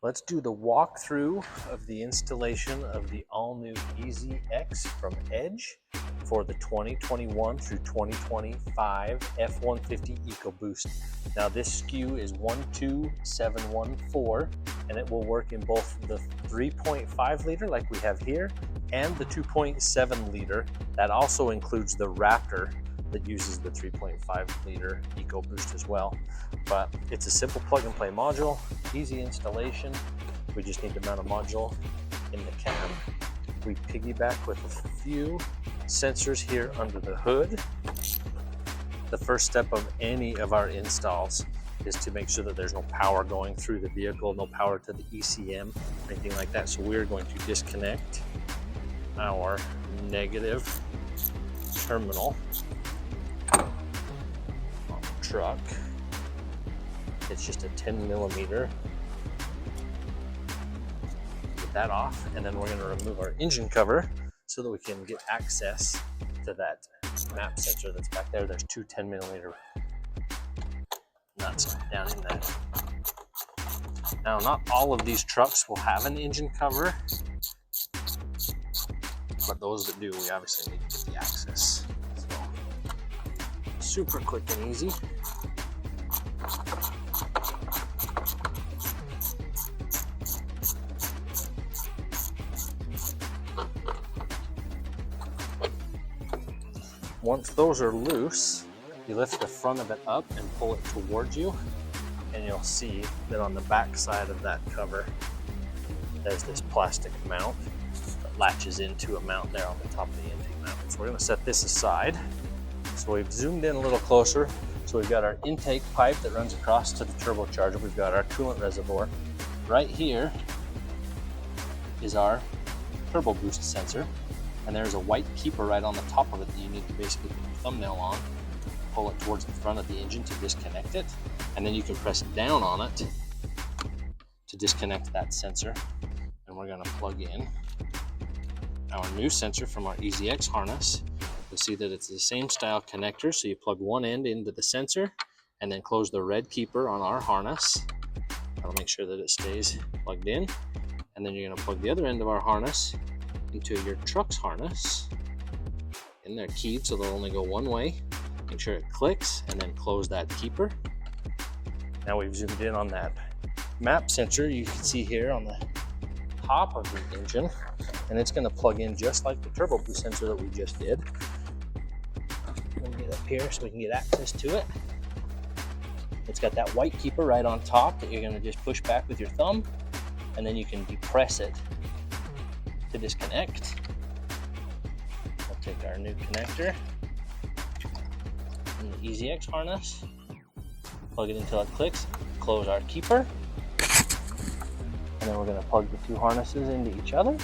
Let's do the walkthrough of the installation of the all-new EZX from Edge for the 2021 through 2025 F-150 Ecoboost. Now this SKU is 12714 and it will work in both the 3.5 liter like we have here and the 2.7 liter. That also includes the Raptor that uses the 3.5 liter Ecoboost as well. But it's a simple plug and play module, easy installation. We just need to mount a module in the cab. We piggyback with a few sensors here under the hood. The first step of any of our installs is to make sure that there's no power going through the vehicle, no power to the ECM, anything like that. So we're going to disconnect our negative terminal on the truck. It's just a 10 millimeter. Get that off, and then we're going to remove our engine cover so that we can get access to that map sensor that's back there. There's two 10 millimeter nuts down in there. Now, not all of these trucks will have an engine cover, but those that do, we obviously need to get the access. So, super quick and easy. Once those are loose, you lift the front of it up and pull it towards you, and you'll see that on the back side of that cover, there's this plastic mount that latches into a mount there on the top of the intake mount. So we're going to set this aside. So we've zoomed in a little closer. So we've got our intake pipe that runs across to the turbocharger. We've got our coolant reservoir. Right here is our turbo boost sensor. And there's a white keeper right on the top of it that you need to basically put your thumbnail on, pull it towards the front of the engine to disconnect it, and then you can press down on it to disconnect that sensor. And we're going to plug in our new sensor from our EZX harness. You'll see that it's the same style connector, so you plug one end into the sensor and then close the red keeper on our harness. That'll make sure that it stays plugged in. And then you're going to plug the other end of our harness into your truck's harness, and they're keyed so they'll only go one way. Make sure it clicks and then close that keeper. Now we've zoomed in on that map sensor you can see here on the top of the engine, and it's going to plug in just like the turbo boost sensor that we just did. Let me get up here so we can get access to it. It's got that white keeper right on top that you're going to just push back with your thumb, and then you can depress it to disconnect. We'll take our new connector in the EZX harness, plug it until it clicks, close our keeper, and then we're going to plug the two harnesses into each other.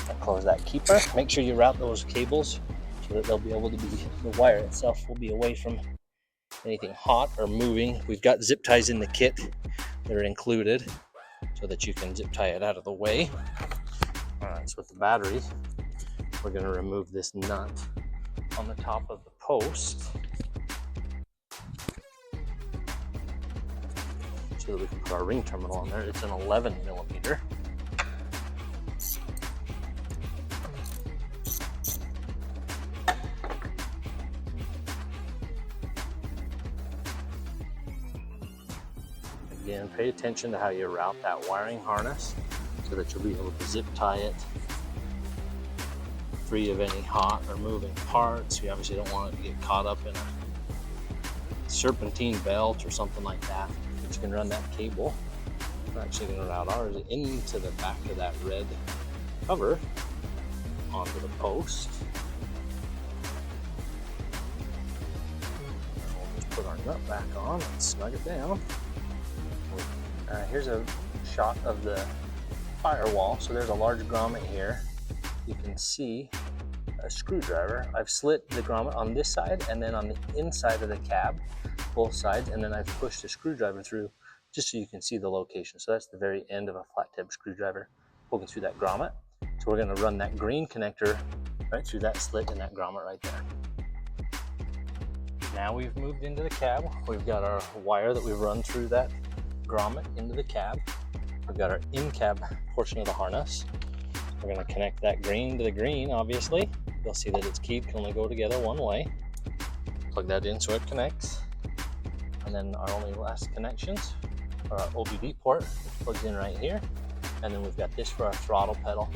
And close that keeper. Make sure you route those cables so that they'll be able to be, the wire itself will be away from anything hot or moving. We've got zip ties in the kit that are included so that you can zip tie it out of the way. All right, so with the battery, we're going to remove this nut on the top of the post so that we can put our ring terminal on there. It's an 11 millimeter. Again, pay attention to how you route that wiring harness so that you'll be able to zip tie it free of any hot or moving parts. You obviously don't want it to get caught up in a serpentine belt or something like that. But you can run that cable. We're actually going to route ours into the back of that red cover onto the post. We'll just put our nut back on and snug it down. Here's a shot of the Firewall. So there's a large grommet here. You can see a screwdriver. I've slit the grommet on this side and then on the inside of the cab, both sides, and then I've pushed a screwdriver through just so you can see the location. So that's the very end of a flat tip screwdriver poking through that grommet. So we're going to run that green connector right through that slit in that grommet right there. Now we've moved into the cab. We've got our wire that we run through that grommet into the cab. We've got our in-cab portion of the harness. We're going to connect that green to the green, obviously. You'll see that its key can only go together one way. Plug that in so it connects. And then our only last connections are our OBD port, which plugs in right here. And then we've got this for our throttle pedal.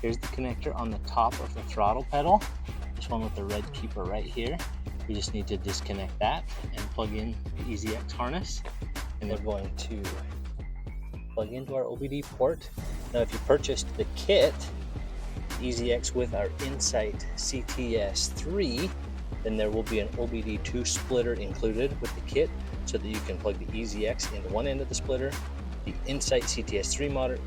Here's the connector on the top of the throttle pedal. This one with the red keeper right here. We just need to disconnect that and plug in the EZX harness. And we're going to plug into our OBD port. Now, if you purchased the kit, EZX with our Insight CTS3, then there will be an OBD2 splitter included with the kit so that you can plug the EZX into one end of the splitter, the Insight CTS3 motor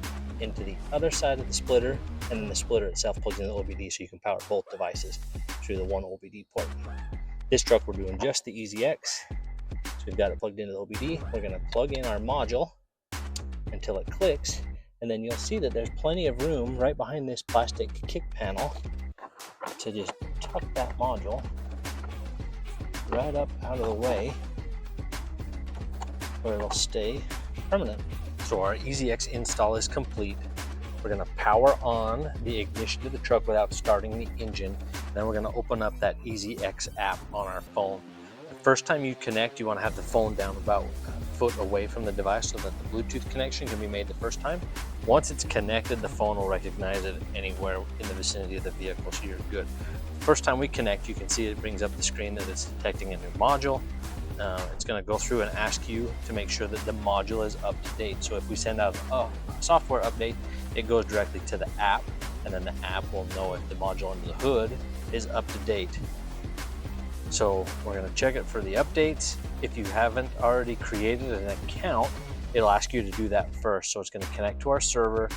into the other side of the splitter, and then the splitter itself plugs into the OBD so you can power both devices through the one OBD port. This truck we're doing just the EZX, so we've got it plugged into the OBD. We're going to plug in our module until it clicks, and then you'll see that there's plenty of room right behind this plastic kick panel to just tuck that module right up out of the way where it'll stay permanent. So our EZX install is complete. We're going to power on the ignition of the truck without starting the engine. Then we're going to open up that EZX app on our phone. The first time you connect, you want to have the phone down about a foot away from the device so that the Bluetooth connection can be made the first time. Once it's connected, the phone will recognize it anywhere in the vicinity of the vehicle, so you're good. First time we connect, you can see it brings up the screen that it's detecting a new module. It's going to go through and ask you to make sure that the module is up to date. So if we send out a software update, it goes directly to the app, and then the app will know if the module under the hood is up to date. So we're going to check it for the updates. If you haven't already created an account, it'll ask you to do that first. So it's going to connect to our server,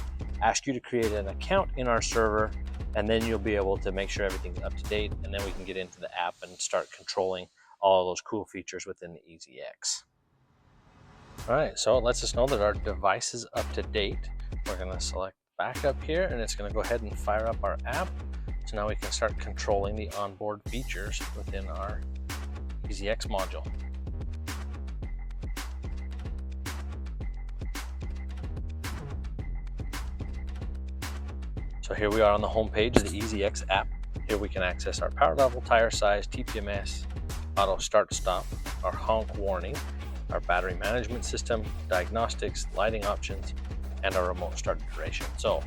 ask you to create an account in our server, and then you'll be able to make sure everything's up to date, and then we can get into the app and start controlling all of those cool features within the EZX. All right, so it lets us know that our device is up to date. We're going to select backup here, and it's going to go ahead and fire up our app. So now we can start controlling the onboard features within our EZX module. So here we are on the home page of the EZX app. Here we can access our power level, tire size, TPMS, auto start stop, our honk warning, our battery management system, diagnostics, lighting options, and our remote start duration. So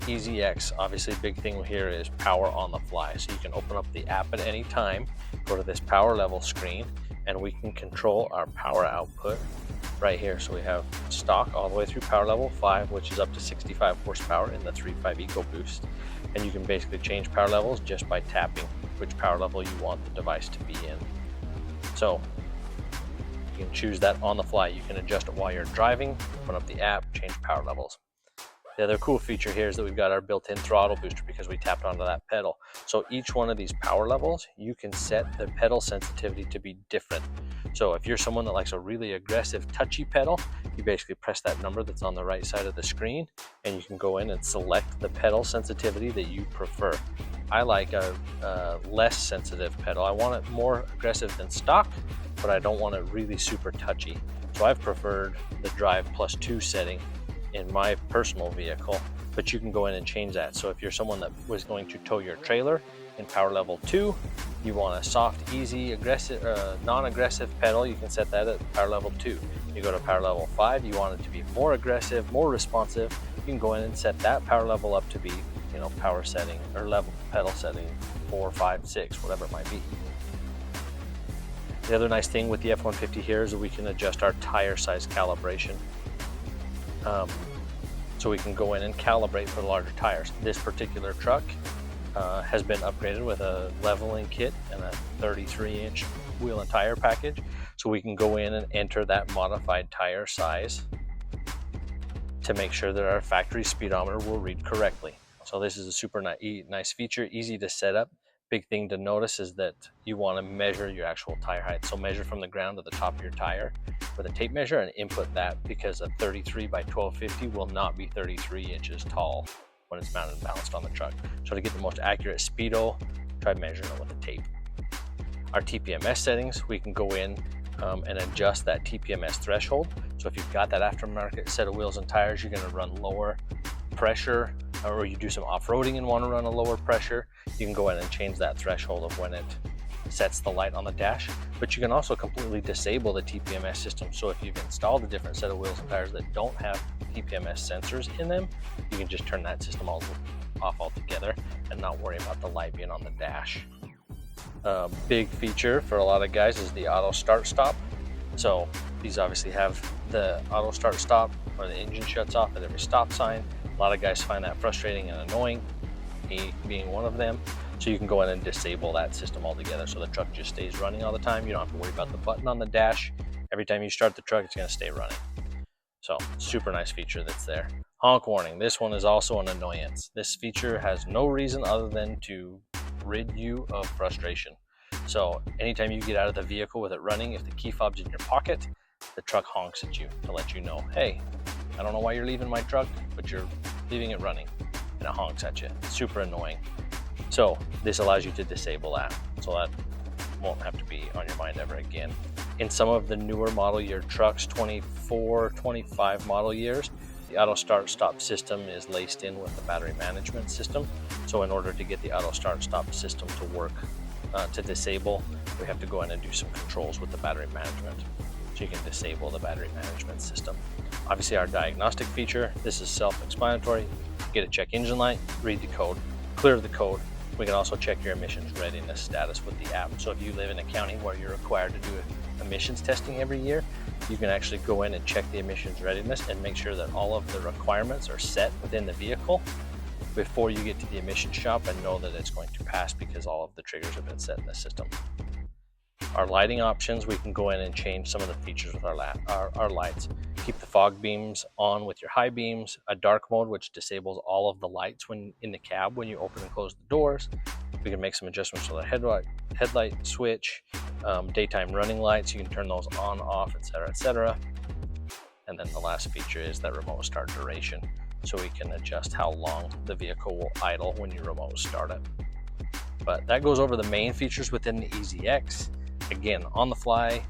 EZX, obviously big thing here is power on the fly. So you can open up the app at any time, go to this power level screen, and we can control our power output right here. So we have stock all the way through power level 5, which is up to 65 horsepower in the 3.5 Ecoboost. And you can basically change power levels just by tapping which power level you want the device to be in. So you can choose that on the fly. You can adjust it while you're driving, open up the app, change power levels. The other cool feature here is that we've got our built-in throttle booster because we tapped onto that pedal. So each one of these power levels, you can set the pedal sensitivity to be different. So if you're someone that likes a really aggressive, touchy pedal, you basically press that number that's on the right side of the screen, and you can go in and select the pedal sensitivity that you prefer. I like a less sensitive pedal. I want it more aggressive than stock, but I don't want it really super touchy. So I've preferred the Drive +2 setting in my personal vehicle, but you can go in and change that. So if you're someone that was going to tow your trailer in power level 2, you want a soft, easy, aggressive, non-aggressive pedal, you can set that at power level 2. You go to power level 5, you want it to be more aggressive, more responsive, you can go in and set that power level up to be, power setting or level pedal setting 4, 5, 6, whatever it might be. The other nice thing with the F-150 here is that we can adjust our tire size calibration. So we can go in and calibrate for the larger tires. This particular truck has been upgraded with a leveling kit and a 33-inch wheel and tire package. So we can go in and enter that modified tire size to make sure that our factory speedometer will read correctly. So this is a super nice feature, easy to set up. Big thing to notice is that you want to measure your actual tire height. So measure from the ground to the top of your tire with a tape measure and input that, because a 33 by 1250 will not be 33 inches tall when it's mounted and balanced on the truck. So to get the most accurate speedo, try measuring it with a tape. Our TPMS settings, we can go in and adjust that TPMS threshold. So if you've got that aftermarket set of wheels and tires, you're going to run lower pressure, or you do some off-roading and want to run a lower pressure, you can go in and change that threshold of when it sets the light on the dash. But you can also completely disable the TPMS system. So if you've installed a different set of wheels and tires that don't have TPMS sensors in them, you can just turn that system off altogether and not worry about the light being on the dash. Big feature for a lot of guys is the auto start stop. So these obviously have the auto start stop, where the engine shuts off at every stop sign. A lot of guys find that frustrating and annoying, me being one of them. So you can go in and disable that system altogether, so the truck just stays running all the time. You don't have to worry about the button on the dash. Every time you start the truck, it's going to stay running. So super nice feature that's there. Honk warning. This one is also an annoyance. This feature has no reason other than to rid you of frustration. So anytime you get out of the vehicle with it running, if the key fob's in your pocket, the truck honks at you to let you know, hey, I don't know why you're leaving my truck, but you're leaving it running, and it honks at you. It's super annoying. So this allows you to disable that, so that won't have to be on your mind ever again. In some of the newer model year trucks, 24, 25 model years, the auto start stop system is laced in with the battery management system. So in order to get the auto start stop system to work, to disable, we have to go in and do some controls with the battery management. So you can disable the battery management system. Obviously our diagnostic feature, this is self-explanatory. Get a check engine light, read the code, clear the code. We can also check your emissions readiness status with the app. So if you live in a county where you're required to do emissions testing every year, you can actually go in and check the emissions readiness and make sure that all of the requirements are set within the vehicle before you get to the emissions shop, and know that it's going to pass because all of the triggers have been set in the system. Our lighting options, we can go in and change some of the features with our lights. Keep the fog beams on with your high beams, a dark mode which disables all of the lights when in the cab when you open and close the doors. We can make some adjustments to the headlight switch, daytime running lights, you can turn those on, off, etc., etc. And then the last feature is that remote start duration, so we can adjust how long the vehicle will idle when you remote start it. But that goes over the main features within the EZX. Again, on the fly,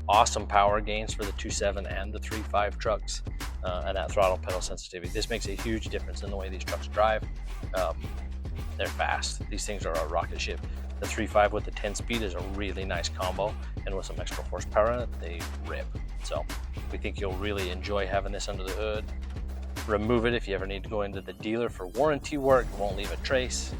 awesome power gains for the 2.7 and the 3.5 trucks, and that throttle pedal sensitivity. This makes a huge difference in the way these trucks drive. They're fast. These things are a rocket ship. The 3.5 with the 10-speed is a really nice combo, and with some extra horsepower in it, they rip. So we think you'll really enjoy having this under the hood. Remove it if you ever need to go into the dealer for warranty work. It won't leave a trace.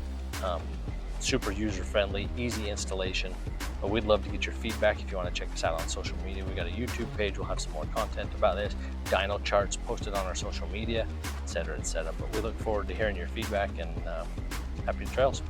Super user-friendly, easy installation. But we'd love to get your feedback if you want to check us out on social media. We got a YouTube page. We'll have some more content about this. Dyno charts posted on our social media, etc., etc. But we look forward to hearing your feedback, and happy trails.